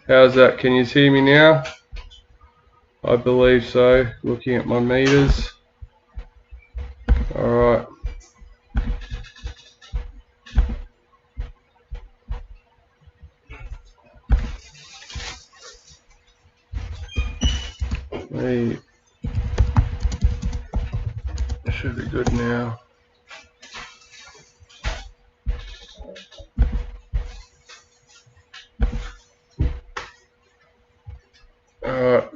How's that? Can you see me now? I believe so, looking at my meters. Alright. Hey. Should be good now. Alright.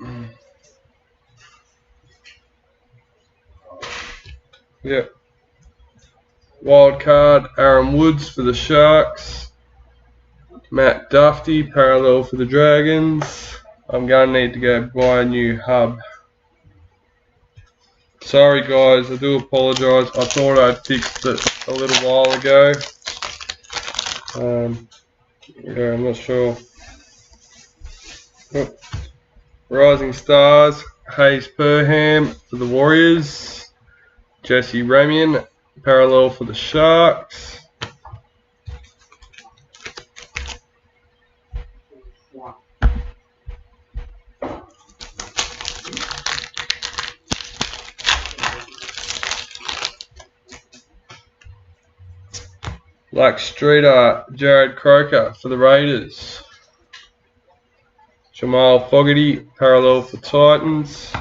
Yep. Wild card, Aaron Woods for the Sharks. Matt Duffy, parallel for the Dragons. I'm going to need to go buy a new hub. Sorry guys, I do apologise. I thought I'd fixed it a little while ago. Yeah, I'm not sure. Oh. Rising Stars, Hayes Perham for the Warriors. Jesse Ramian, parallel for the Sharks. Black Streeter, Jared Croker for the Raiders. Jamal Fogarty, parallel for Titans.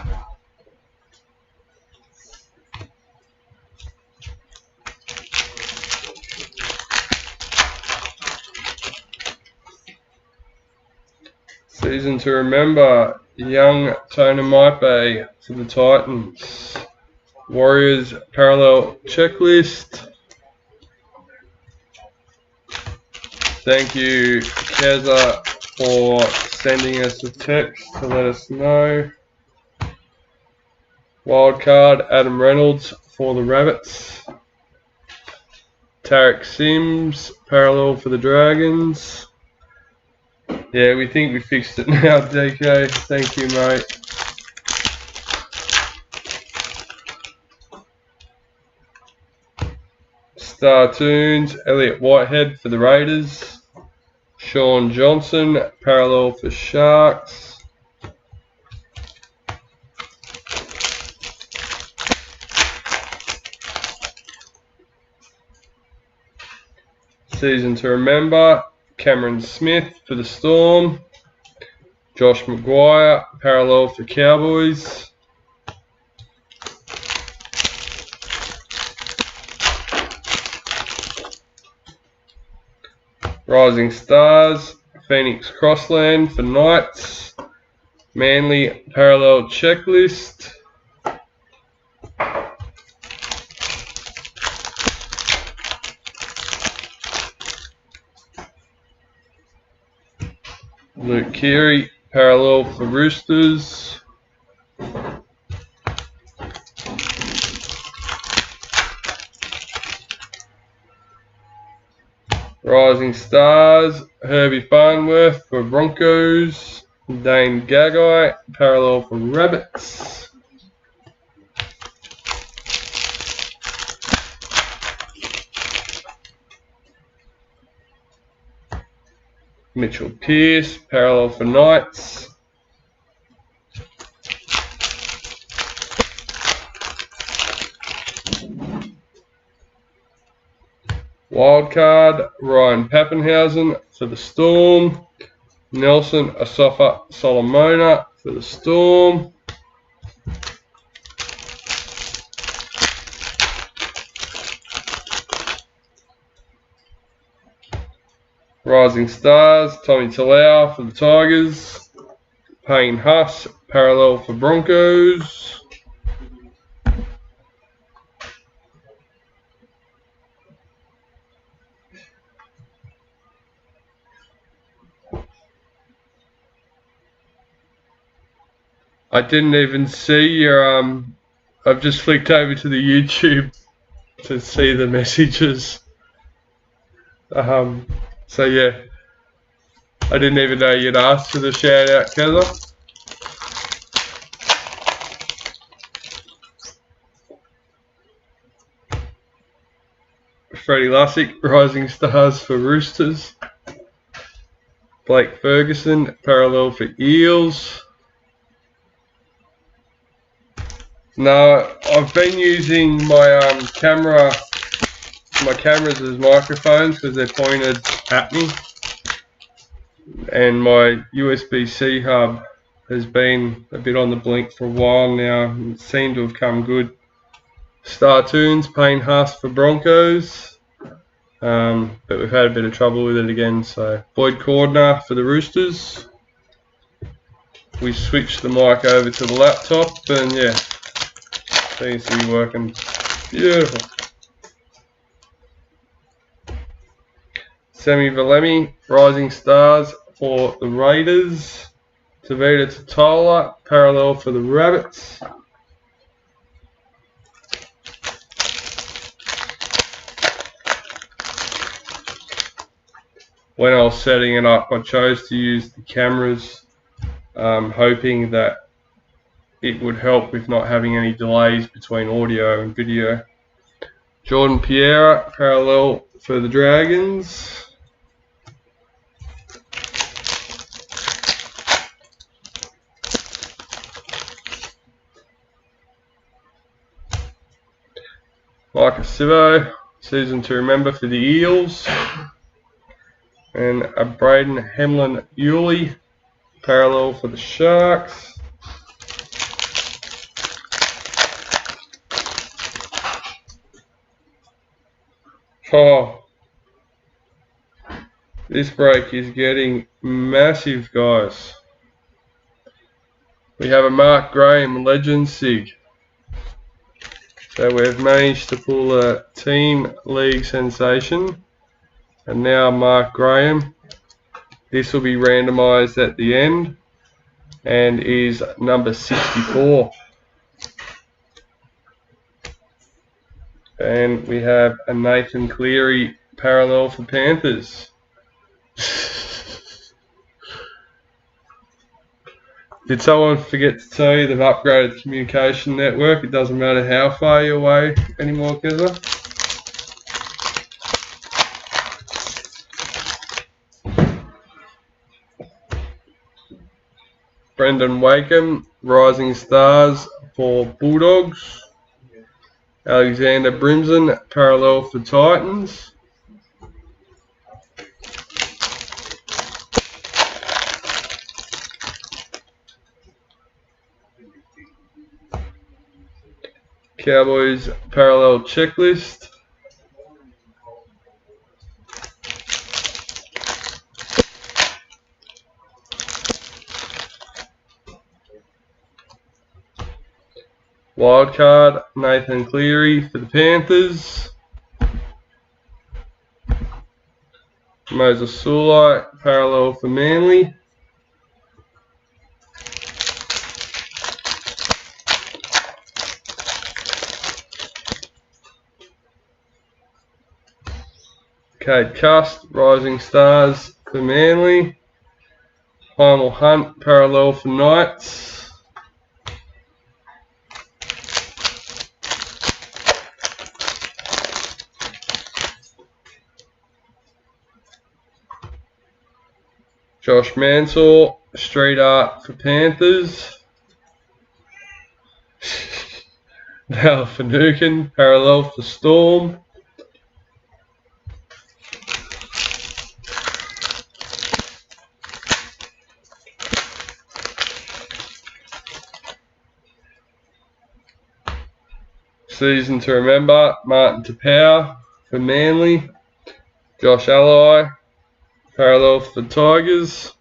Season to remember, young Tona Maipe for the Titans. Warriors parallel checklist. Thank you, Keza, for sending us a text to let us know. Wildcard, Adam Reynolds for the Rabbits. Tarek Sims, parallel for the Dragons. Yeah, we think we fixed it now, DK. Thank you, mate. Startoons, Elliot Whitehead for the Raiders. Sean Johnson, parallel for Sharks. Season to remember, Cameron Smith for the Storm. Josh Maguire, parallel for Cowboys. Rising Stars, Phoenix Crossland for Knights. Manly parallel checklist. Luke Keary, parallel for Roosters. Rising Stars, Herbie Farnworth for Broncos. Dane Gagai, parallel for Rabbits. Mitchell Pearce, parallel for Knights. Wildcard, Ryan Pappenhausen for the Storm. Nelson Asafa Solomona for the Storm. Rising Stars, Tommy Talau for the Tigers. Payne Huss, parallel for Broncos. I didn't even see your I've just flicked over to the YouTube to see the messages. So yeah, I didn't even know you'd asked for the shout out, Keza. Freddie Lussick, Rising Stars for Roosters. Blake Ferguson, parallel for Eels. Now, I've been using my cameras as microphones because they're pointed at me, and my USB-C hub has been a bit on the blink for a while now. It seemed to have come good. Startoons, Payne Haas for Broncos, but we've had a bit of trouble with it again. So Boyd Cordner for the Roosters. We switched the mic over to the laptop, and yeah, seems to be working beautiful. Semi Valemi, Rising Stars for the Raiders. Tavita Totola, parallel for the Rabbits. When I was setting it up, I chose to use the cameras, hoping that it would help with not having any delays between audio and video. Jordan Piera, parallel for the Dragons. Micah Sivo, season to remember for the Eels. And a Braden Hemlin-Ewley, parallel for the Sharks. Oh, this break is getting massive, guys. We have a Mark Graham Legend Sig. So we've managed to pull a team league sensation. And now Mark Graham. This will be randomised at the end and is number 64. And we have a Nathan Cleary parallel for Panthers. Did someone forget to tell you they've upgraded the communication network? It doesn't matter how far you're away anymore, Keza. Brendan Wakeham, Rising Stars for Bulldogs. Alexander Brimson, parallel for Titans. Cowboys parallel checklist. Wildcard, Nathan Cleary for the Panthers. Moses Sulai, parallel for Manly. Cade Cust, Rising Stars for Manly. Heimel Hunt, parallel for Knights. Josh Mansell, Street Art for Panthers. Now Finucane, parallel for Storm. Season to remember, Martin Tapau for Manly. Josh Ally, parallel for Tigers.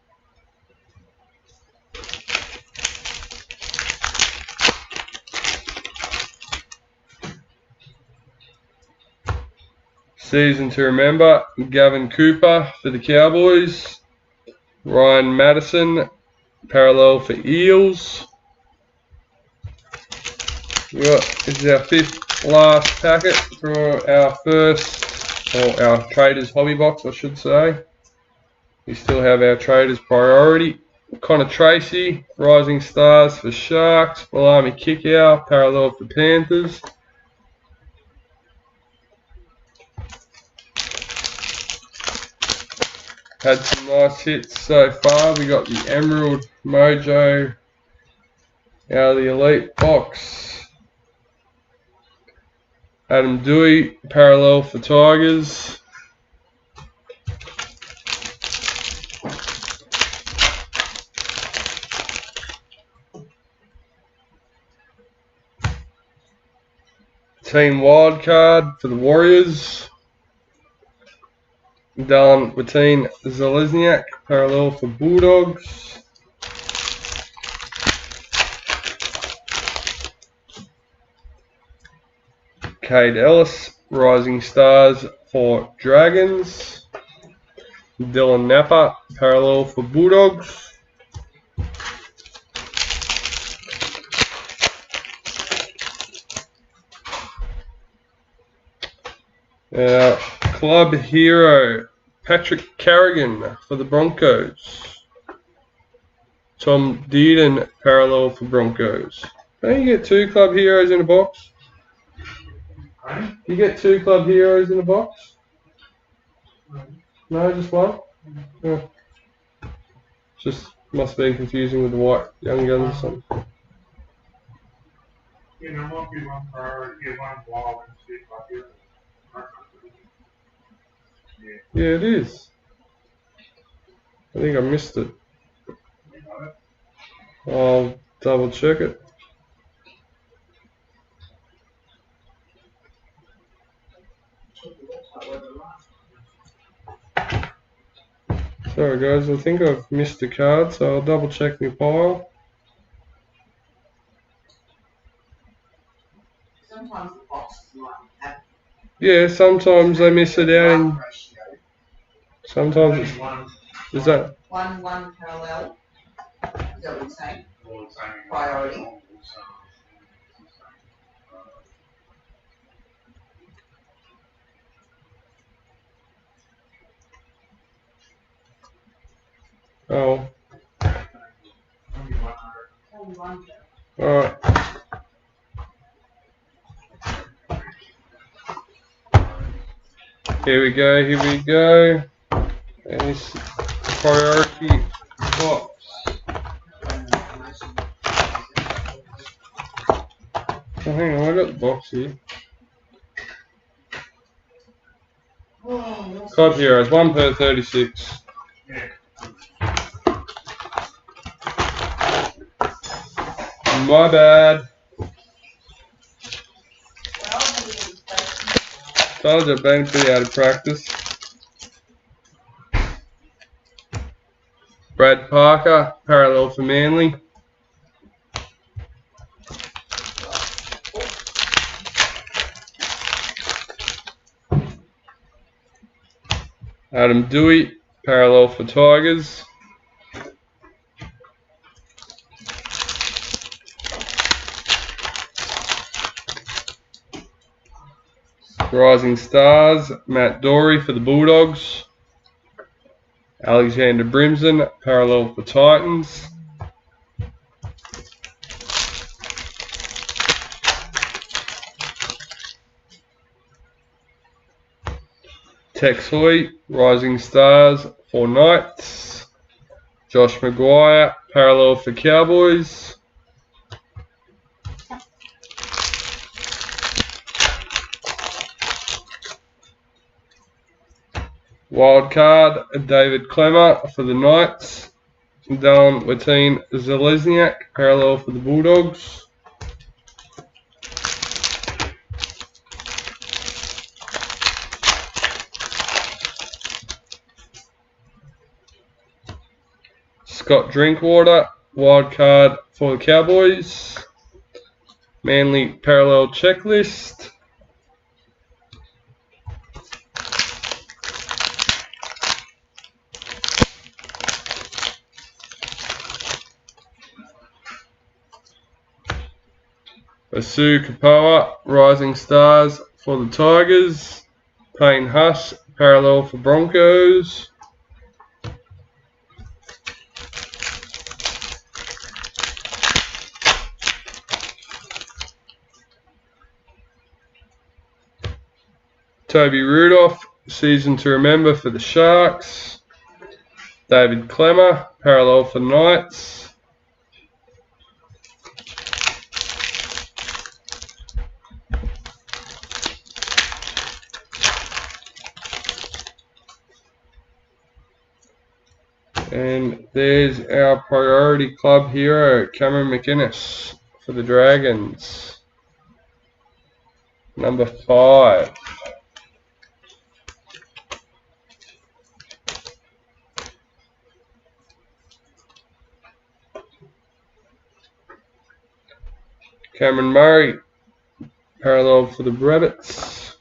Season to remember, Gavin Cooper for the Cowboys. Ryan Madison, parallel for Eels. This is our fifth last packet for our first, or our Traders hobby box, I should say. We still have our Traders priority. Connor Tracy, Rising Stars for Sharks. Malami Kickout, parallel for Panthers. Had some nice hits so far. We got the Emerald Mojo out of the Elite box. Adam Dewey, parallel for Tigers. Team Wildcard for the Warriors. Dylan Zelezniak, parallel for Bulldogs. Cade Ellis, Rising Stars for Dragons. Dylan Napa, parallel for Bulldogs. Club Hero, Patrick Carrigan for the Broncos. Tom Dearden, parallel for Broncos. Don't you get 2 Club Heroes in a box? You get 2 Club Heroes in a box? No, just 1? Oh. Just must have been confusing with the white Young Guns or something. Yeah, there might be one priority, one wild and 2 Club Heroes. Yeah, it is. I think I missed it. I'll double check it. Sorry guys, I think I've missed a card, so I'll double check my pile. Sometimes the boxes might have. Yeah, sometimes they miss it out and sometimes it's, is that? 1 parallel. Is that what you're saying? Priority. Oh. Only 1. Alright. Here we go. And this priority box. Oh, hang on, I got the box here. Club Heroes, 1 per 36. My bad. Told you I've been pretty out of practice. Brad Parker, parallel for Manly. Adam Dewey, parallel for Tigers. Rising Stars, Matt Dory for the Bulldogs. Alexander Brimson, parallel for Titans. Tex Hoy, Rising Stars for Knights. Josh Maguire, parallel for Cowboys. Wildcard, David Clemmer for the Knights. Dylan Zelezniak, parallel for the Bulldogs. Scott Drinkwater, wildcard for the Cowboys. Manly parallel checklist. Asu Kapoa, Rising Stars for the Tigers. Payne Huss, parallel for Broncos. Toby Rudolph, season to remember for the Sharks. David Clemmer, parallel for Knights. And there's our priority club hero, Cameron McInnes for the Dragons. Number 5. Cameron Murray, parallel for the Rabbits.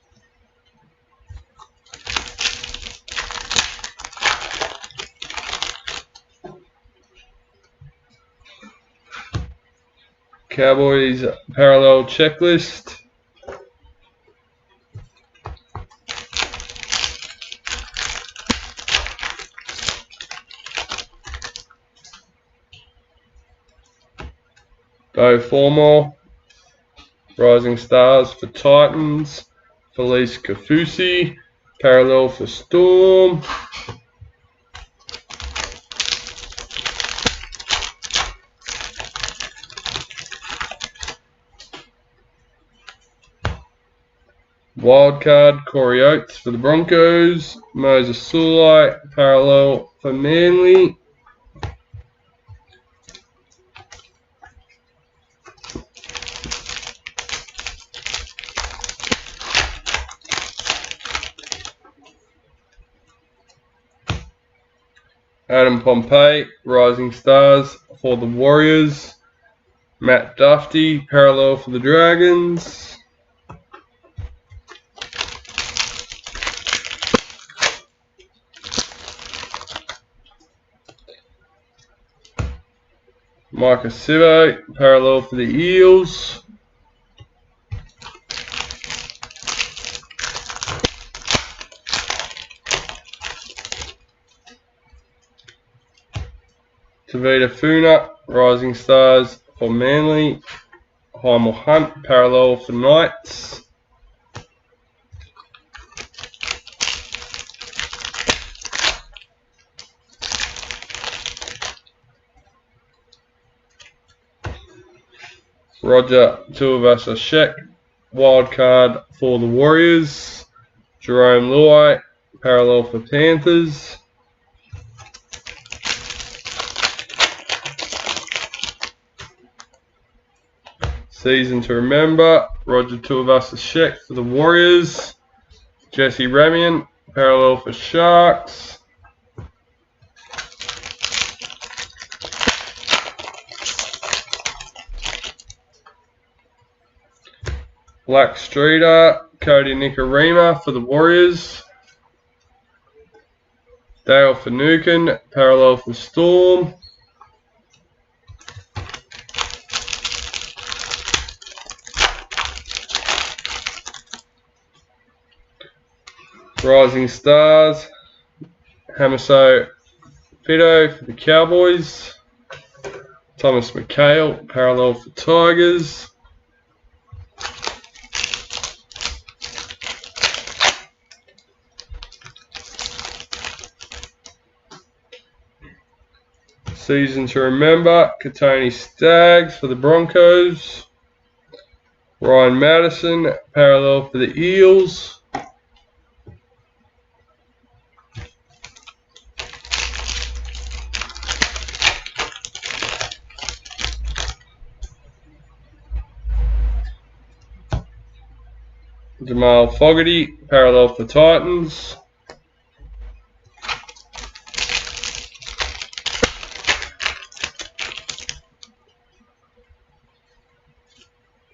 Cowboys parallel checklist. Bo Formal, Rising Stars for Titans. Felice Kafusi, parallel for Storm. Wildcard, Corey Oates for the Broncos. Moses Sulai, parallel for Manly. Adam Pompey, Rising Stars for the Warriors. Matt Duffy, parallel for the Dragons. Micah Sivo, parallel for the Eels. Tavita Funa, Rising Stars for Manly. Heimel Hunt, parallel for Knights. Roger Tuivasa-Sheck, wildcard for the Warriors. Jerome Luai, parallel for Panthers. Season to remember, Roger Tuivasa-Sheck for the Warriors. Jesse Ramian, parallel for Sharks. Black Streeter, Cody Nikorima for the Warriors. Dale Finucane, parallel for Storm. Rising Stars, Hamiso Fido for the Cowboys. Thomas McHale, parallel for Tigers. Season to remember, Katoni Staggs for the Broncos. Ryan Madison, parallel for the Eels. Jamal Fogarty, parallel for Titans.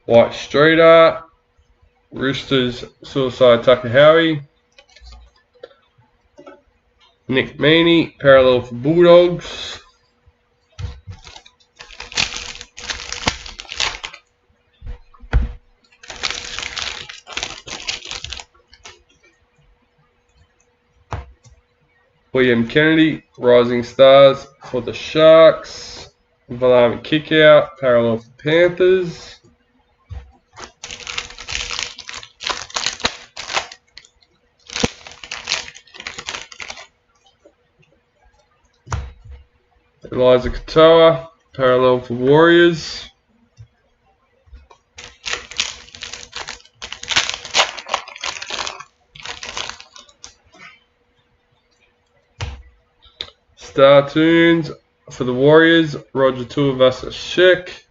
White Streeter, Roosters, Suicide Takahowie. Nick Meaney, parallel for Bulldogs. William Kennedy, Rising Stars for the Sharks. Valami Kickout, parallel for Panthers. Eliza Katoa, parallel for Warriors. Startoons for the Warriors, Roger Tuivasa-Sheck.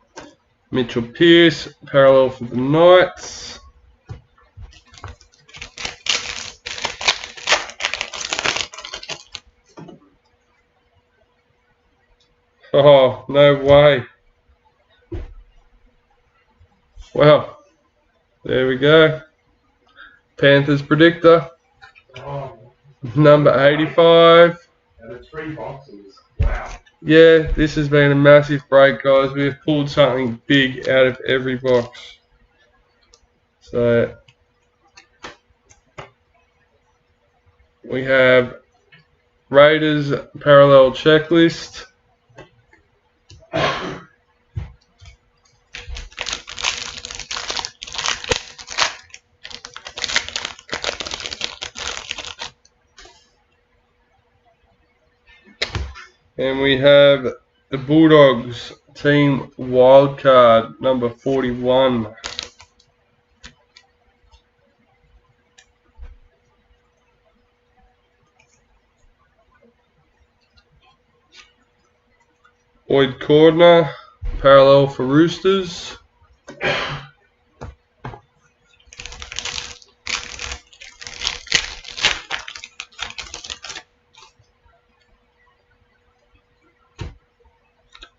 Mitchell Pearce, parallel for the Knights. Oh, no way. Well, there we go. Panthers predictor, Oh, number 85. out of 3 boxes. Wow. Yeah, this has been a massive break, guys. We've pulled something big out of every box. So, we have Raiders parallel checklist. And we have the Bulldogs team wildcard number 41. Boyd Cordner, parallel for Roosters.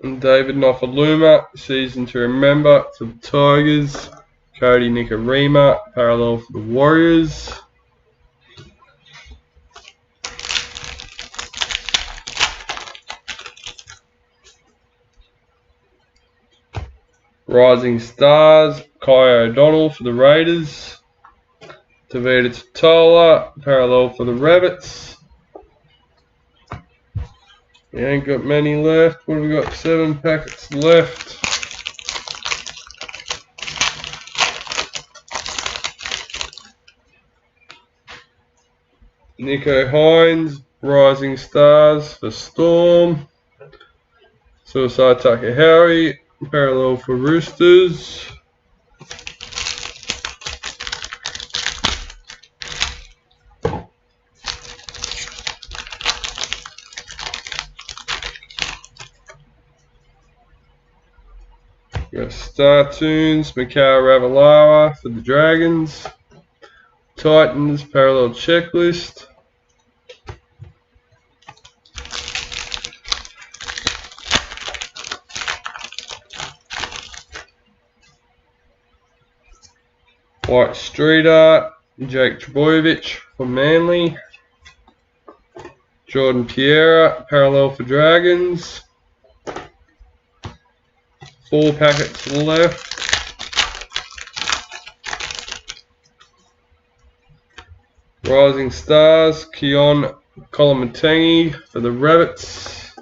And David Nofaluma, season to remember for the Tigers. Cody Nikorima, parallel for the Warriors. Rising Stars, Kai O'Donnell for the Raiders. Tavita Totola, parallel for the Rabbits. We ain't got many left. What have we got? 7 packets left. Nico Hines, Rising Stars for Storm. Suicide Takahari, parallel for Roosters. We got Startoons, Mikau Ravalawa for the Dragons. Titans, parallel checklist. White Street Art, Jake Trbojevic for Manly. Jordan Piera, parallel for Dragons. 4 packets left. Rising Stars, Keon Kolomatangi for the Rabbits.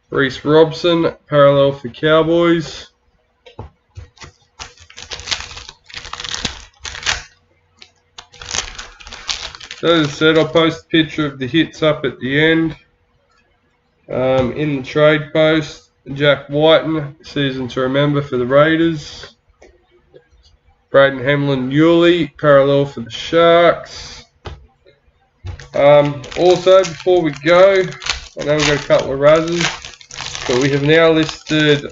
Reece Robson, parallel for Cowboys. So as I said, I'll post a picture of the hits up at the end. In the trade post, Jack Whiten, season to remember for the Raiders. Braden Hamlin-Yuli, parallel for the Sharks. Also, before we go, I know we've got a couple of razzes, but we have now listed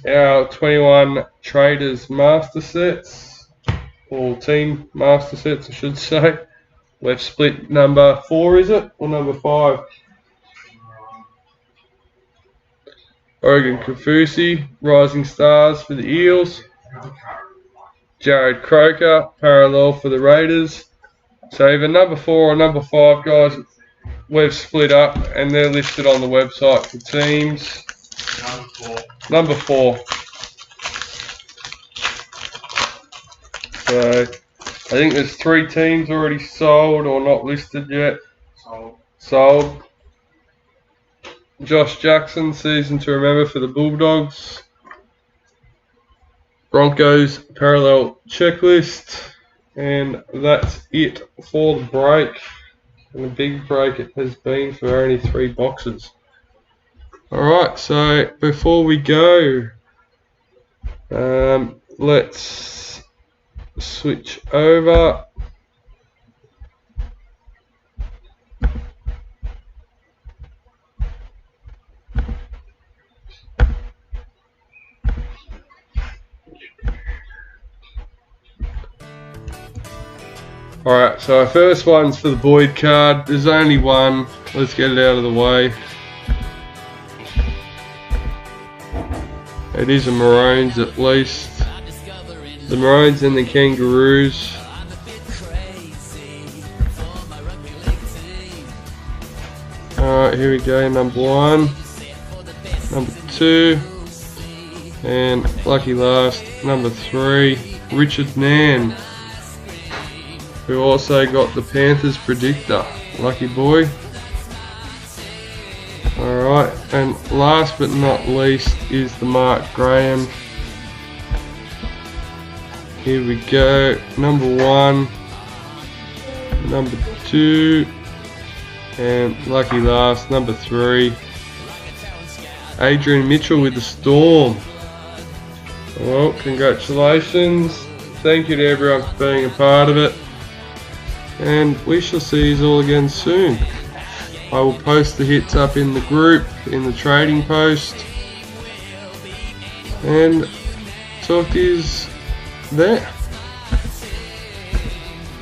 our 21 Traders master sets, or team master sets I should say. We've split number 4, is it? Or number 5? Oregon Kafusi, Rising Stars for the Eels. Jared Croker, parallel for the Raiders. So either number 4 or number 5, guys, we've split up and they're listed on the website for teams. Number 4. So I think there's 3 teams already sold or not listed yet. Sold. Josh Jackson, season to remember for the Bulldogs. Broncos parallel checklist. And that's it for the break. And a big break it has been for only 3 boxes. Alright, so before we go, let's switch over. Alright, so our first one's for the Boyd card. There's only one. Let's get it out of the way. It is a Maroons at least. The Maroons and the Kangaroos. Alright, here we go. Number 1. Number 2. And lucky last, number 3. Richard Nan, who also got the Panthers predictor. Lucky boy. Alright, and last but not least is the Mark Graham. Here we go. Number 1, number 2, and lucky last, number 3. Adrian Mitchell with the Storm. Well, congratulations. Thank you to everyone for being a part of it. And we shall see you all again soon. I will post the hits up in the group, in the trading post, and talk to you there.